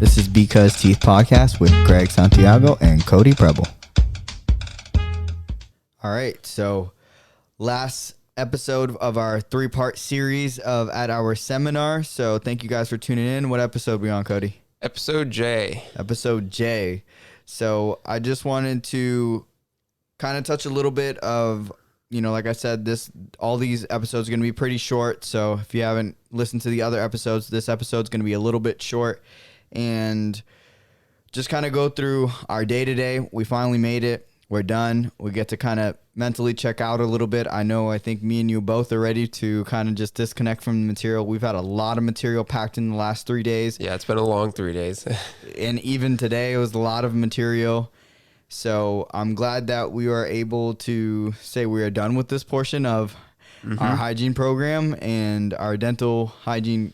This is Because Teeth Podcast with Greg Santiago and Cody Preble. All right, so last episode of our three-part series of at our seminar. So thank you guys for tuning in. What episode are we on, Cody? Episode J. Episode J. So I just wanted to kind of touch a little bit of, you know, like I said, all these episodes are going to be pretty short. So if you haven't listened to the other episodes, this episode's going to be a little bit short and just kind of go through our day-to-day. We finally made it. We're done. We get to kind of mentally check out a little bit. I think me and you both are ready to kind of just disconnect from the material. We've had a lot of material packed in the last 3 days. Yeah, it's been a long 3 days. And even today, it was a lot of material. So I'm glad that we are able to say we are done with this portion of our hygiene program and our dental hygiene,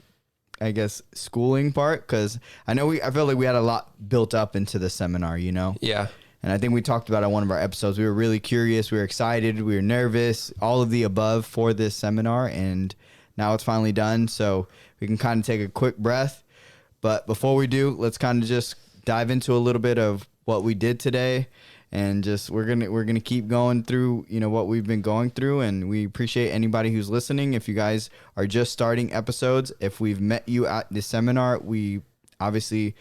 I guess, schooling part. Because I feel like we had a lot built up into the seminar, you know? Yeah. And I think we talked about it on one of our episodes. We were really curious. We were excited. We were nervous. All of the above for this seminar. And now it's finally done. So we can kind of take a quick breath. But before we do, let's kind of just dive into a little bit of what we did today. And just we're gonna keep going through, you know, what we've been going through. And we appreciate anybody who's listening. If you guys are just starting episodes, if we've met you at the seminar, we obviously...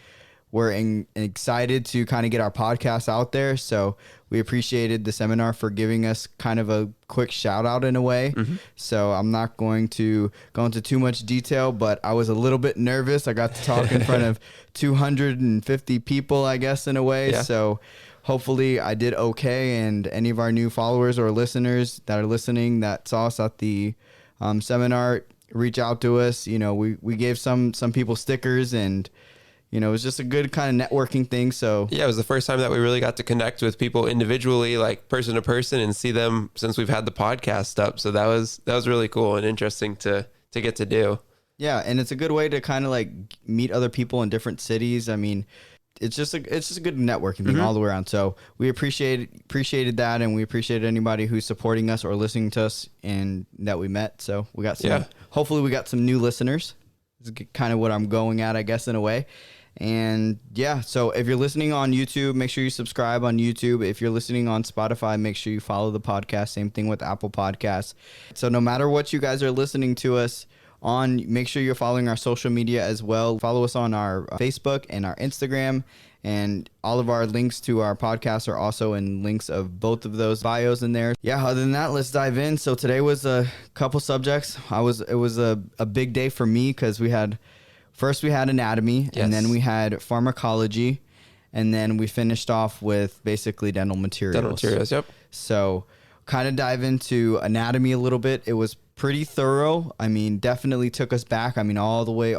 we're excited to kind of get our podcast out there. So we appreciated the seminar for giving us kind of a quick shout out in a way. So I'm not going to go into too much detail, but I was a little bit nervous. I got to talk in front of 250 people, I guess, in a way. Yeah. So hopefully I did okay. And any of our new followers or listeners that are listening that saw us at the seminar, reach out to us. You know, we gave some people stickers and, you know, it was just a good kind of networking thing. So yeah, it was the first time that we really got to connect with people individually, like person to person, and see them since we've had the podcast up. So that was really cool and interesting to get to do. Yeah, and it's a good way to kind of like meet other people in different cities. I mean, it's just a good networking thing all the way around. So we appreciated that, and we appreciated anybody who's supporting us or listening to us and that we met. So we got some. Hopefully, we got some new listeners. Is kind of what I'm going at, I guess, in a way. And yeah, so if you're listening on YouTube, make sure you subscribe on YouTube. If you're listening on Spotify, make sure you follow the podcast. Same thing with Apple Podcasts. So no matter what you guys are listening to us on, make sure you're following our social media as well. Follow us on our Facebook and our Instagram. And all of our links to our podcasts are also in links of both of those bios in there. Yeah, other than that, let's dive in. So today was a couple subjects. It was a big day for me because we had anatomy, and then we had pharmacology, and then we finished off with basically dental materials. Dental materials, yep. So kind of dive into anatomy a little bit. It was pretty thorough. I mean, definitely took us back. I mean, all the way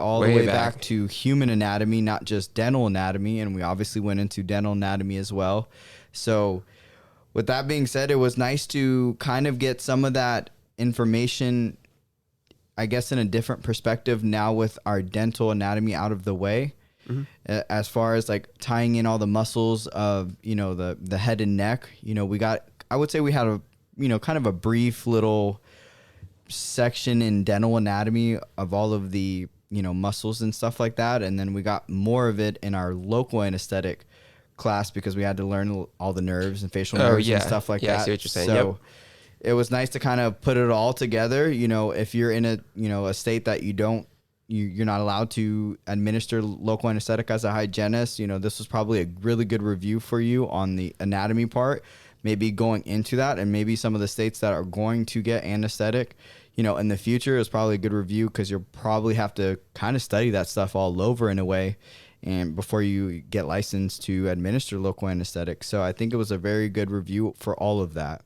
back to human anatomy, not just dental anatomy. And we obviously went into dental anatomy as well. So with that being said, it was nice to kind of get some of that information, I guess, in a different perspective now with our dental anatomy out of the way. As far as like tying in all the muscles of, you know, the head and neck, you know, I would say we had kind of a brief little section in dental anatomy of all of the, you know, muscles and stuff like that. And then we got more of it in our local anesthetic class because we had to learn all the nerves and facial nerves and stuff like that. I see what you're saying. So it was nice to kind of put it all together. You know, if you're in a state that you're not allowed to administer local anesthetic as a hygienist, you know, this was probably a really good review for you on the anatomy part, maybe going into that, and maybe some of the states that are going to get anesthetic, you know, in the future is probably a good review because you'll probably have to kind of study that stuff all over in a way and before you get licensed to administer local anesthetic. So I think it was a very good review for all of that.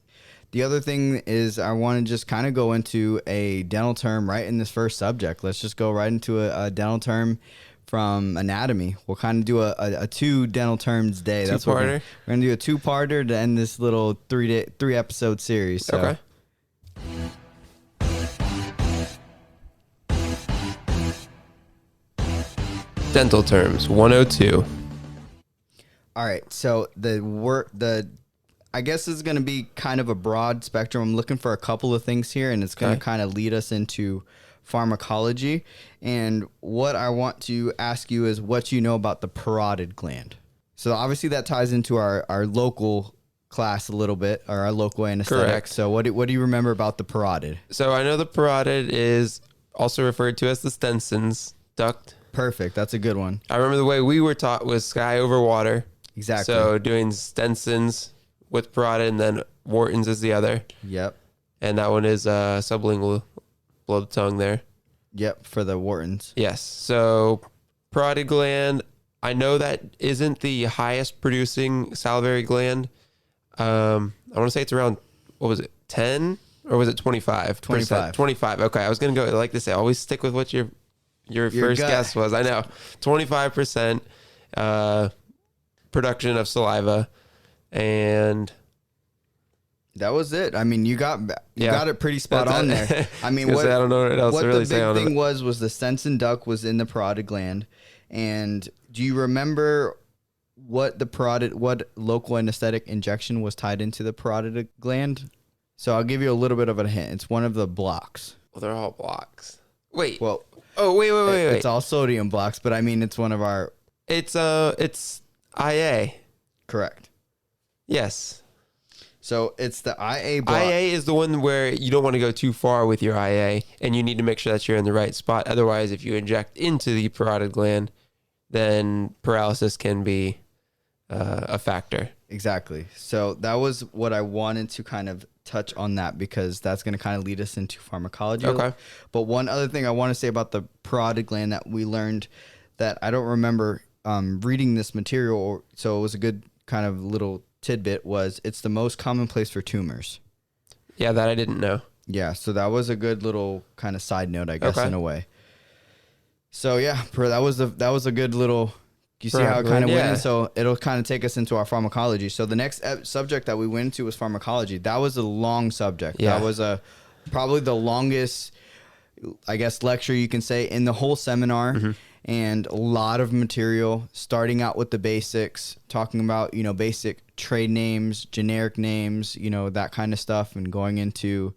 The other thing is I want to just kind of go into a dental term right in this first subject. Let's just go right into a dental term from anatomy. We'll kind of do a two dental terms day. That's what we're going to do, a two-parter to end this little three episode series. So. Okay. Dental terms 102. All right. So I guess it's going to be kind of a broad spectrum. I'm looking for a couple of things here, and it's going to kind of lead us into pharmacology. And what I want to ask you is what you know about the parotid gland. So obviously that ties into our local class a little bit, or our local anesthetic. Correct. So what do you remember about the parotid? So I know the parotid is also referred to as the Stenson's duct. Perfect. That's a good one. I remember the way we were taught was sky over water. Exactly. So doing Stenson's with parotid, and then Wharton's is the other. Yep. And that one is sublingual, below the tongue there. Yep, for the Whartons. Yes. So parotid gland, I know that isn't the highest producing salivary gland. I want to say it's around, what was it, 10 or was it 25? 25. 25. Okay. I was going to go, like to say, always stick with what your first gut. guess was. I know. 25% production of saliva. And that was it. I mean, you got it pretty spot on there. I mean, I don't know what else to really say on it. What the big thing was the Stenson duct was in the parotid gland. And do you remember what local anesthetic injection was tied into the parotid gland? So I'll give you a little bit of a hint. It's one of the blocks. Well, they're all blocks. Wait. Well, wait. It's all sodium blocks, but I mean, it's one of our. It's IA. Correct. Yes. So it's the IA block. IA is the one where you don't want to go too far with your IA, and you need to make sure that you're in the right spot. Otherwise, if you inject into the parotid gland, then paralysis can be a factor. Exactly. So that was what I wanted to kind of touch on that, because that's going to kind of lead us into pharmacology. Okay. But one other thing I want to say about the parotid gland that we learned that I don't remember reading this material, so it was a good kind of little tidbit, was it's the most common place for tumors. Yeah, that I didn't know. Yeah, so that was a good little kind of side note, I guess, Okay. in a way. So yeah, that was a good little. You see how it kind of went in? So it'll kind of take us into our pharmacology. So the next subject that we went into was pharmacology. That was a long subject. Yeah. That was probably the longest, I guess, lecture you can say in the whole seminar. Mm-hmm. And a lot of material, starting out with the basics, talking about, basic trade names, generic names, that kind of stuff, and going into,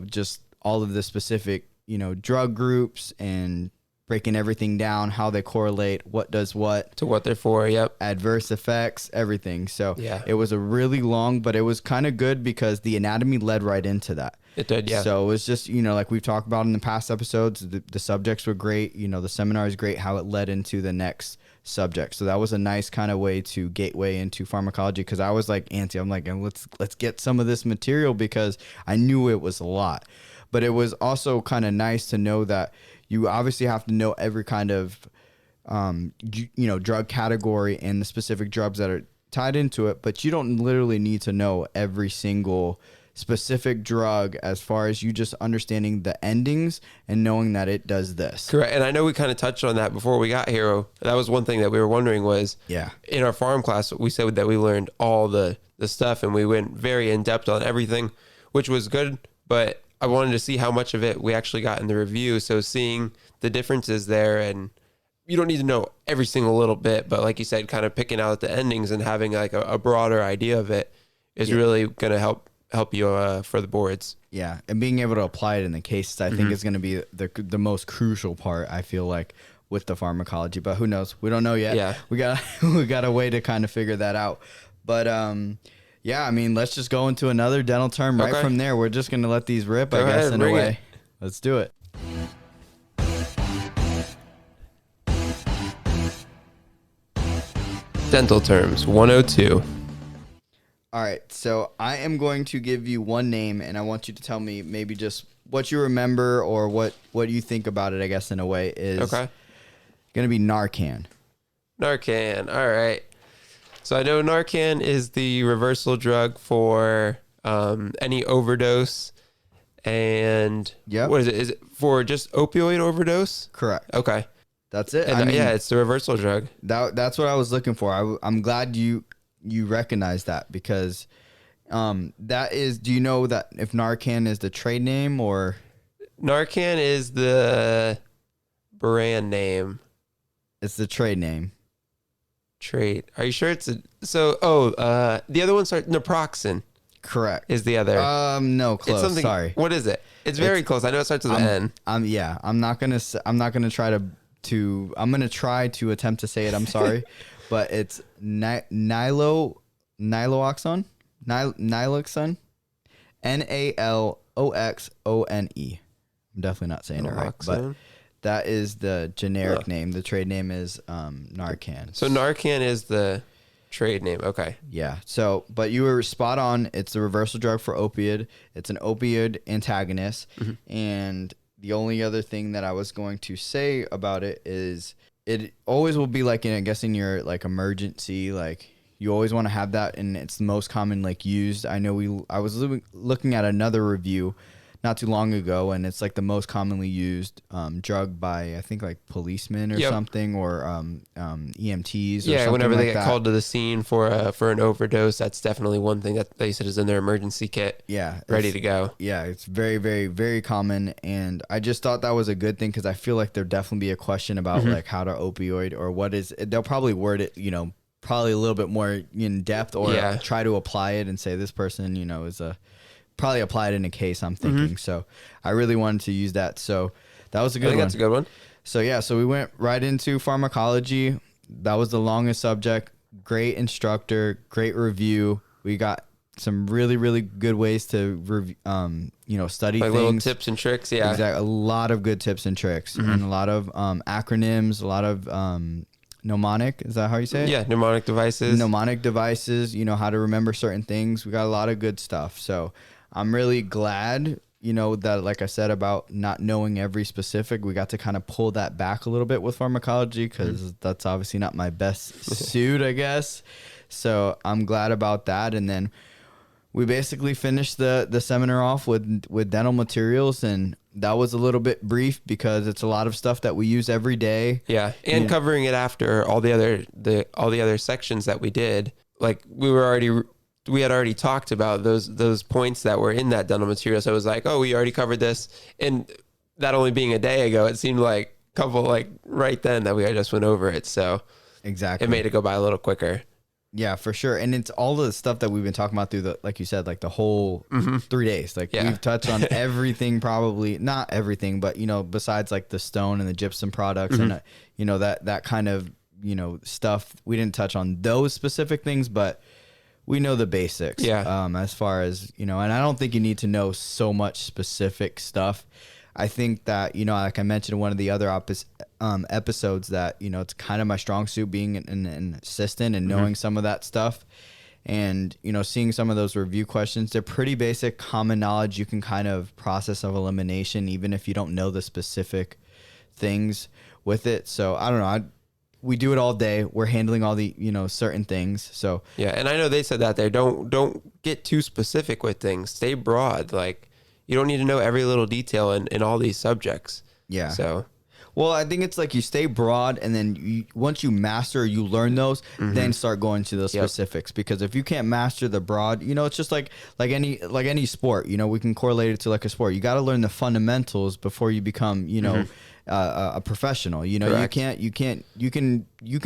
just all of the specific, drug groups and breaking everything down, how they correlate, what does what. To what they're for, yep. Adverse effects, everything. So yeah. It was a really long, but it was kind of good because the anatomy led right into that. It did, yeah. So it was just, like we've talked about in the past episodes, the subjects were great. The seminar is great, how it led into the next subject. So that was a nice kind of way to gateway into pharmacology, because I was like, Auntie, I'm like, let's get some of this material, because I knew it was a lot. But it was also kind of nice to know that you obviously have to know every kind of, drug category and the specific drugs that are tied into it, but you don't literally need to know every single specific drug, as far as you just understanding the endings and knowing that it does this. Correct. And I know we kind of touched on that before we got here. That was one thing that we were wondering was, in our pharm class, we said that we learned all the stuff, and we went very in depth on everything, which was good, but I wanted to see how much of it we actually got in the review. So seeing the differences there, and you don't need to know every single little bit, but like you said, kind of picking out the endings and having like a broader idea of it is really going to help you for the boards. Yeah. And being able to apply it in the cases, I think is going to be the most crucial part, I feel like, with the pharmacology, but who knows? We don't know yet. Yeah. We got a way to kind of figure that out. But, yeah, I mean, let's just go into another dental term right from there. We're just going to let these rip, I guess, in a way. Let's do it. Dental terms 102. All right, so I am going to give you one name, and I want you to tell me maybe just what you remember or what you think about it, I guess, in a way, is going to be Narcan. Narcan, all right. So I know Narcan is the reversal drug for any overdose, and what is it? Is it for just opioid overdose? Correct. Okay. That's it. And it's the reversal drug. That's what I was looking for. I'm glad you recognize that, because that is, do you know that if Narcan is the trade name or? Narcan is the brand name. It's the trade name. Trade. Are you sure it's the other one starts naproxen. Correct. Is the other. No, close. It's something, Sorry. What is it? It's very close. I know it starts with an N. Yeah. I'm not gonna try to. I'm gonna try to attempt to say it. I'm sorry, but it's naloxone. Naloxone. Naloxone. I'm definitely not saying it right, but that is the generic name. The trade name is Narcan. So Narcan is the trade name. Okay. Yeah. So, but you were spot on. It's a reversal drug for opioid. It's an opioid antagonist. And the only other thing that I was going to say about it is it always will be like, I guess in your like emergency, like you always want to have that, and it's the most common like used. I know I was looking at another review not too long ago, and it's like the most commonly used drug by I think like policemen or something, or EMTs. Or something whenever they like get called to the scene for an overdose, that's definitely one thing that they said is in their emergency kit. Yeah, ready to go. Yeah, it's very, very, very common, and I just thought that was a good thing because I feel like there'd definitely be a question about like how to opioid or what is. They'll probably word it, probably a little bit more in depth, or try to apply it and say this person, is probably apply it in a case, I'm thinking. So I really wanted to use that. So that was a good one. That's a good one. So yeah, so we went right into pharmacology. That was the longest subject. Great instructor, great review. We got some really, really good ways to study like things. Little tips and tricks. Yeah. Exactly. A lot of good tips and tricks, and a lot of acronyms, a lot of mnemonic, is that how you say it? Yeah, mnemonic devices, how to remember certain things. We got a lot of good stuff. So I'm really glad, that, like I said, about not knowing every specific, we got to kind of pull that back a little bit with pharmacology, because that's obviously not my best suit, I guess. So I'm glad about that. And then we basically finished the seminar off with dental materials, and that was a little bit brief because it's a lot of stuff that we use every day. Yeah, and covering it after all the other sections that we did. Like we had already talked about those points that were in that dental material. So it was like, oh, we already covered this, and that only being a day ago, it seemed like a couple like right then that we just went over it. So exactly, it made it go by a little quicker. Yeah, for sure. And it's all the stuff that we've been talking about through like you said, like the whole 3 days. Like we've touched on everything, probably not everything, but besides like the stone and the gypsum products and that kind of, stuff. We didn't touch on those specific things, but we know the basics. Yeah. As far as, and I don't think you need to know so much specific stuff. I think that, like I mentioned in one of the other episodes, that, it's kind of my strong suit, being an assistant and knowing some of that stuff. And, seeing some of those review questions, they're pretty basic, common knowledge. You can kind of process of elimination, even if you don't know the specific things with it. So I don't know. We do it all day. We're handling all the, certain things. So yeah. And I know they said that there, don't get too specific with things. Stay broad. Like, you don't need to know every little detail in all these subjects. Yeah. So, well, I think it's like you stay broad, and then once you master, you learn those, then start going to the specifics. Because if you can't master the broad, it's just like any sport. We can correlate it to like a sport. You got to learn the fundamentals before you become, a professional. You can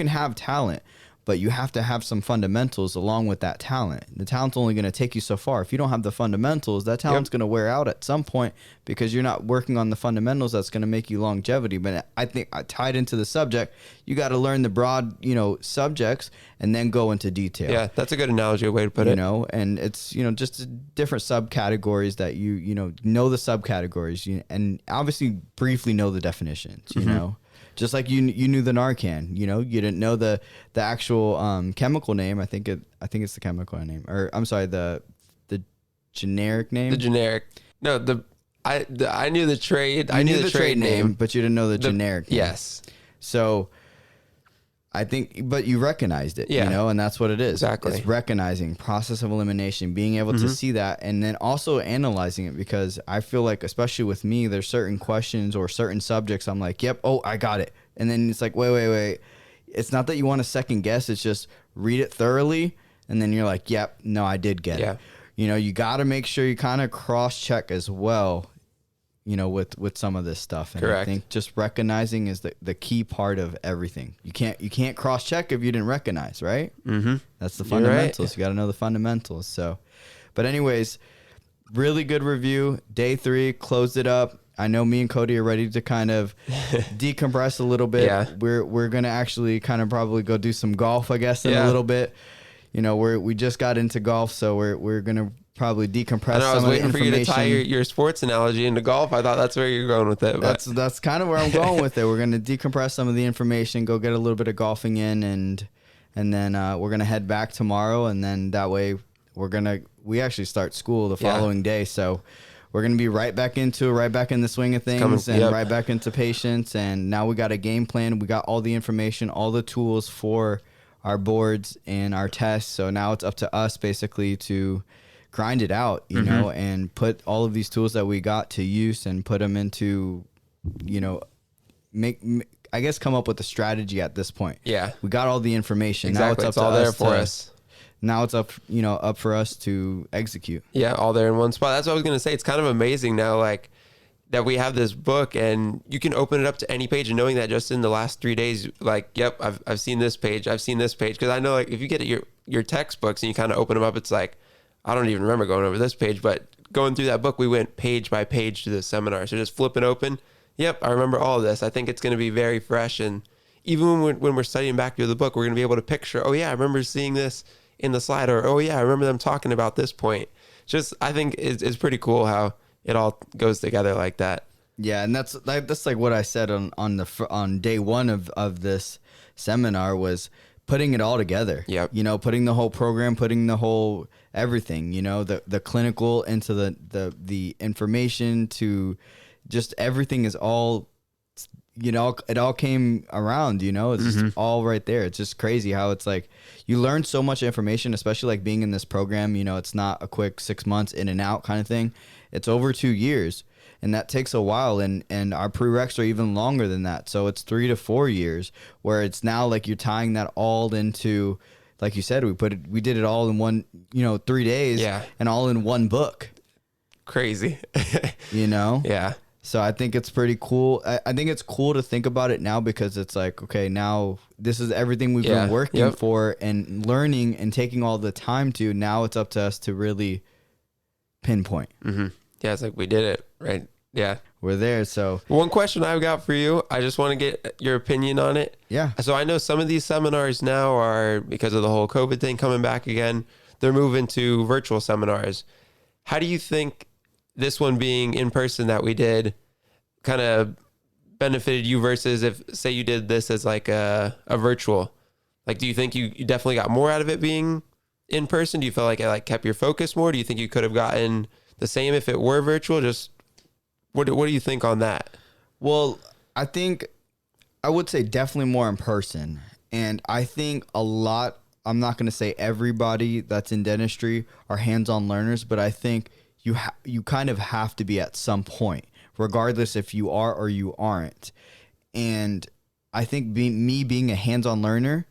have talent, but you have to have some fundamentals along with that talent. The talent's only going to take you so far. If you don't have the fundamentals, that talent's going to wear out at some point, because you're not working on the fundamentals that's going to make you longevity. But I think tied into the subject, you got to learn the broad, subjects, and then go into detail. Yeah, that's a good analogy, way to put it. And it's, just different subcategories that you know the subcategories, and obviously briefly know the definitions, Just like you knew the Narcan, you didn't know the actual chemical name. I think it's the chemical name, or I'm sorry, the generic name. The generic. No, I knew the trade. I knew the trade name, but you didn't know the generic name. Yes. So I think, but you recognized it, and that's what it is. Exactly. It's recognizing, process of elimination, being able to see that, and then also analyzing it, because I feel like, especially with me, there's certain questions or certain subjects I'm like, yep, oh, I got it. And then it's like, wait. It's not that you want to second guess. It's just read it thoroughly. And then you're like, yep, no, I did get it. You got to make sure you kind of cross check as well, with some of this stuff. And correct. I think just recognizing is the key part of everything. You can't cross check if you didn't recognize, right? That's the fundamentals. Right. You got to know the fundamentals. So, But anyways, really good review. Day 3, closed it up. I know me and Cody are ready to kind of decompress a little bit. Yeah. We're going to actually kind of probably go do some golf, I guess, in a little bit. You know, we just got into golf, so we're going to probably decompress I know, I was some of the waiting for you to tie information. your sports analogy into golf. I thought that's where you're going with it. But. That's kind of where I'm going with it. We're going to decompress some of the information, go get a little bit of golfing in, and then we're going to head back tomorrow, and then that way we actually start school the following day, so we're going to be right back in the swing of things, right back into patients. And now we got a game plan. We got all the information, all the tools for our boards and our tests. So now it's up to us basically to grind it out, you know, and put all of these tools that we got to use and put them into, you know, I guess come up with a strategy at this point. Yeah. We got all the information. Exactly. Now it's up all there for us. Now it's up for us to execute. Yeah, all there in one spot. That's what I was going to say. It's kind of amazing now, like, that we have this book and you can open it up to any page, and knowing that just in the last 3 days, like, yep, I've seen this page. I've seen this page. Because I know, like, if you get your textbooks and you kind of open them up, it's like, I don't even remember going over this page, but going through that book, we went page by page through the seminar. So just flipping open. Yep, I remember all of this. I think it's going to be very fresh. And even when we're studying back through the book, we're going to be able to picture, oh, yeah, I remember seeing this in the slide, or, oh yeah, I remember them talking about this point. Just, I think it's pretty cool how it all goes together like that. Yeah. And that's like what I said on day 1 of this seminar was putting it all together. Yep. You know, putting the whole program, putting the whole everything, you know, the clinical into the information to just everything is all, you know, it all came around, you know, it's just all right there. It's just crazy how it's like you learn so much information, especially like being in this program. You know, it's not a quick 6 months in and out kind of thing. It's over 2 years, and that takes a while. And our prereqs are even longer than that. So it's 3 to 4 years where it's now like you're tying that all into, like you said, we did it all in one, 3 days and all in one book. Crazy. You know? Yeah. So I think it's pretty cool. I think it's cool to think about it now because it's like, okay, now this is everything we've been working for and learning and taking all the time to. Now it's up to us to really pinpoint. Yeah, it's like we did it, right? Yeah. We're there. So one question I've got for you, I just want to get your opinion on it. Yeah. So I know some of these seminars now are, because of the whole COVID thing coming back again, they're moving to virtual seminars. How do you think this one being in person that we did kind of benefited you versus if, say, you did this as like a virtual? Like, do you think you definitely got more out of it being in person? Do you feel like it like kept your focus more? Do you think you could have gotten the same if it were virtual? Just what do you think on that? Well, I think I would say definitely more in person. And I think a lot, I'm not going to say everybody that's in dentistry are hands-on learners, but I think you kind of have to be at some point, regardless if you are or you aren't. And I think being a hands-on learner,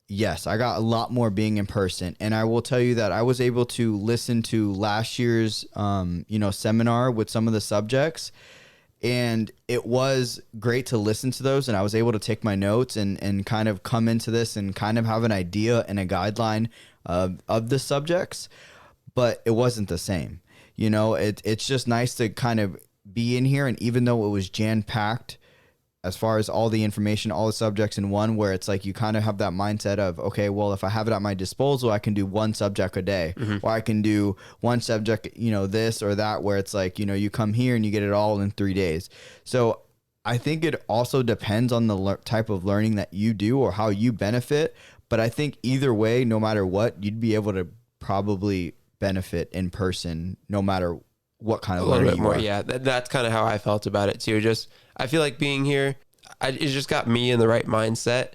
yes, I got a lot more being in person. And I will tell you that I was able to listen to last year's, seminar with some of the subjects, and it was great to listen to those. And I was able to take my notes and kind of come into this and kind of have an idea and a guideline of the subjects. But it wasn't the same. You know, it's just nice to kind of be in here. And even though it was jam-packed as far as all the information, all the subjects in one, where it's like you kind of have that mindset of, okay, well, if I have it at my disposal, I can do one subject a day. Or I can do one subject, this or that, where it's like, you come here and you get it all in 3 days. So I think it also depends on the type of learning that you do or how you benefit. But I think either way, no matter what, you'd be able to probably benefit in person no matter what kind of learning you are. Yeah, that's kind of how I felt about it too. Just I feel like being here, it just got me in the right mindset,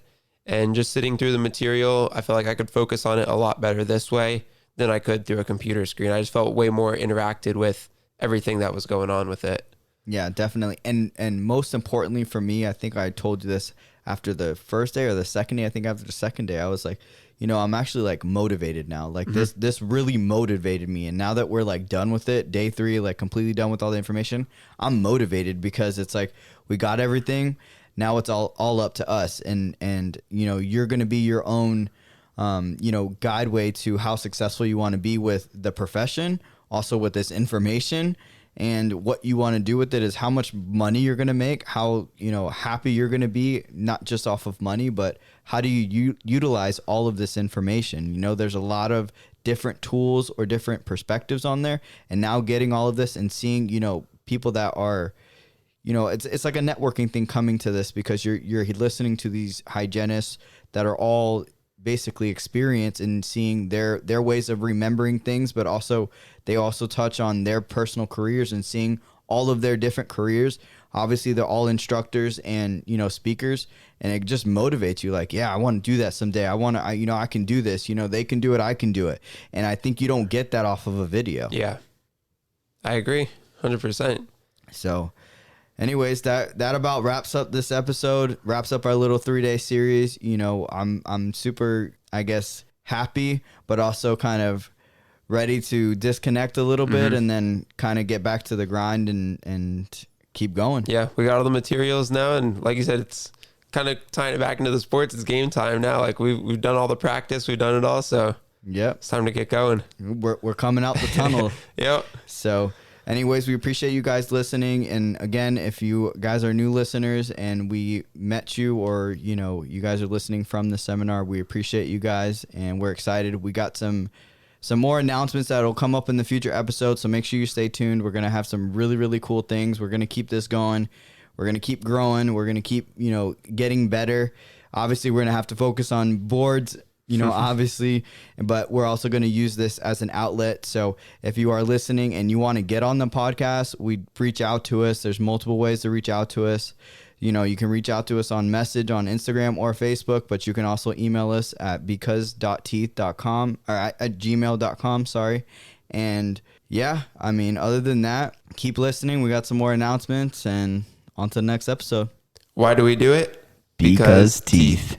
and just sitting through the material, I felt like I could focus on it a lot better this way than I could through a computer screen. I just felt way more interacted with everything that was going on with it. Yeah, definitely. And most importantly for me, I think I told you this after the first day or the second day. I think after the second day, I was like, I'm actually like motivated now. Like this really motivated me. And now that we're like done with it, day 3, like completely done with all the information, I'm motivated because it's like, we got everything. Now it's all up to us. And you're going to be your own guideway to how successful you want to be with the profession, also with this information. And what you want to do with it is how much money you're going to make, how, happy you're going to be, not just off of money, but how do you utilize all of this information? There's a lot of different tools or different perspectives on there. And now getting all of this and seeing, people that are, it's like a networking thing coming to this, because you're listening to these hygienists that are all basically experienced and seeing their ways of remembering things, but also they also touch on their personal careers and seeing all of their different careers. Obviously they're all instructors and speakers, and it just motivates you, like, yeah, I want to do that someday. I can do this, they can do it, I can do it. And I think you don't get that off of a video. Yeah, I agree 100%. So anyways, that about wraps up this episode, wraps up our little 3-day series. I'm super, I guess, happy, but also kind of ready to disconnect a little bit and then kind of get back to the grind and keep going. Yeah, we got all the materials now, and like you said, it's kind of tying it back into the sports. It's game time now. Like we've done all the practice, we've done it all, so yep, it's time to get going. We're coming out the tunnel. Yep. So anyways, we appreciate you guys listening. And again, if you guys are new listeners and we met you, or, you guys are listening from the seminar, we appreciate you guys and we're excited. We got some more announcements that'll come up in the future episodes. So make sure you stay tuned. We're going to have some really, really cool things. We're going to keep this going. We're going to keep growing. We're going to keep, getting better. Obviously, we're going to have to focus on boards, obviously, but we're also going to use this as an outlet. So if you are listening and you want to get on the podcast, reach out to us. There's multiple ways to reach out to us. You can reach out to us on message on Instagram or Facebook, but you can also email us at because.teeth.com or at gmail.com. Sorry. And yeah, other than that, keep listening. We got some more announcements, and on to the next episode. Why do we do it? Because teeth.